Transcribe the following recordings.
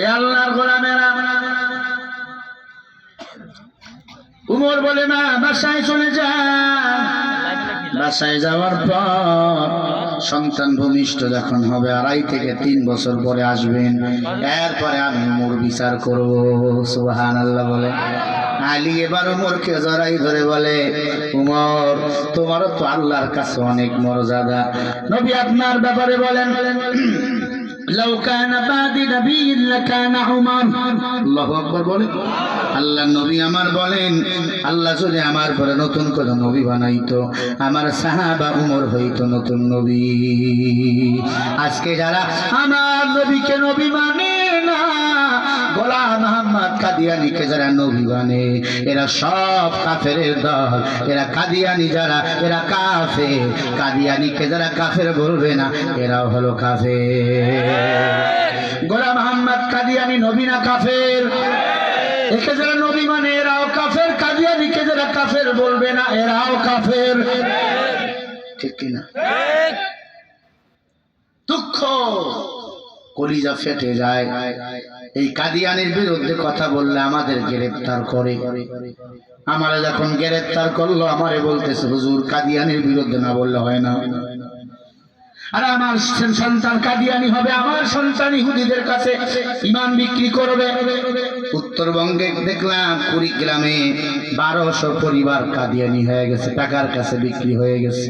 এ আল্লাহর গোলামেরা, উমর বলে না বাসায় চলে যান। বাসায় যাওয়ার পর সন্তান ভূমিষ্ঠ যখন হবে 2.5 থেকে 3 বছর পরে আসবেন, এরপরে আমি উমর বিচার করব। সুবহানাল্লাহ বলে। আলী এবার উমরকে জড়াই ধরে বলে, উমর তোমারও তো আল্লাহর কাছে অনেক মর্যাদা। নবী আপনার ব্যাপারে বলেন, লাউ কানা বাদি নবিয়্যিন লাকানা উমর। আল্লাহু আকবার বলে। আল্লাহ নবী আমার বলেন, আল্লাহ যদি আমার পরে নতুন কোন নবী বানাইতো, আমার সাহাবা উমর হইতো নতুন নবী। আজকে যারা আমার নবীকে নবী মানে না, গোলাম মুহাম্মদ কাদিয়ানীকে যারা নবী মানে, এরা সব কাফেরের দল। এরা কাদিয়ানী যারা, এরা কাফের। কাদিয়ানীকে যারা কাফের বলবে না, এরাও হলো কাফের। গোলাম মুহাম্মদ কাদিয়ানী নবী না কাফের? একে যারা নবী মানে এরাও কাফের, কাদিয়ানীকে যারা কাফের বলবে না, এরাও কাফের। ঠিক কিনা? দুঃখ, কলিজা ফেটে যায়। এই কাদিয়ানীর বিরুদ্ধে কথা বললে আমাদের গ্রেফতার করে। আমারে যখন গ্রেফতার করলো, আমারে বলতেছে হুজুর কাদিয়ানীর বিরুদ্ধে না বললে হয় না। আর আমার সন্তান কাদিয়ানী হবে, আমার সন্তান ইহুদিদের কাছে ঈমান বিক্রি করবে। উত্তরবঙ্গে দেখলাম কুড়িগ্রামে 1200 পরিবার কাদিয়ানী হয়ে গেছে, টাকার কাছে বিক্রি হয়ে গেছে।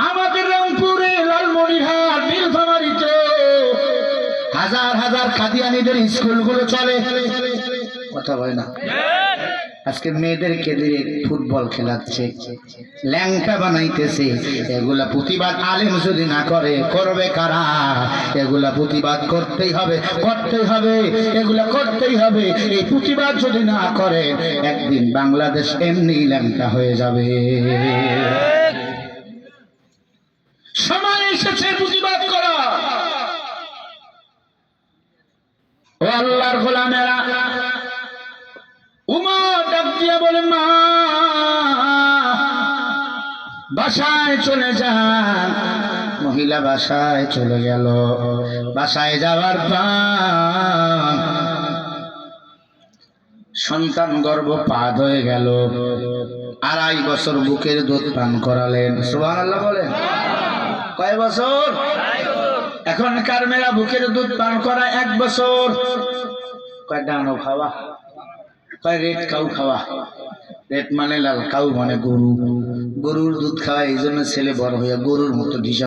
আমাদের রংপুরে, লালমনিরহাট, নীলফামারীতে হাজার হাজার কাদিয়ানীদের স্কুলগুলো চলে। কথা হয় না? আজকে মেয়েদেরকে দিয়ে ফুটবল খেলাচ্ছে, ল্যাংটা বানাইতেছে। এগুলা প্রতিবাদ আলেম যদি না করে, করবে কারা? এগুলা প্রতিবাদ করতেই হবে, করতেই হবে, এগুলা করতেই হবে। এই প্রতিবাদ যদি না করে, একদিন বাংলাদেশ এমনি ল্যাংটা হয়ে যাবে। সময় এসেছে প্রতিবাদ করা। ও আল্লাহর গোলামেরা, উমর ডাক দিয়ে বলে, মা বাসায় চলে যান। মহিলা বাসায় চলে গেল। বাসায় যাওয়ার পর সন্তান গর্ভপাত হয়ে গেল। 2.5 বছর বুকের দুধ পান করালেন। সুবহানাল্লাহ বলেন। কয় বছর? এখনকার মেয়েরা বুকের দুধ পান করা 1 বছর। কয় ডানো খাওয়া, কয় রেড কাউ খাওয়া। রেড মানে লাল, কাউ মানে গরু। গরুর দুধ খাওয়া, এই জন্য ছেলে বড় হইয়া গরুর মতো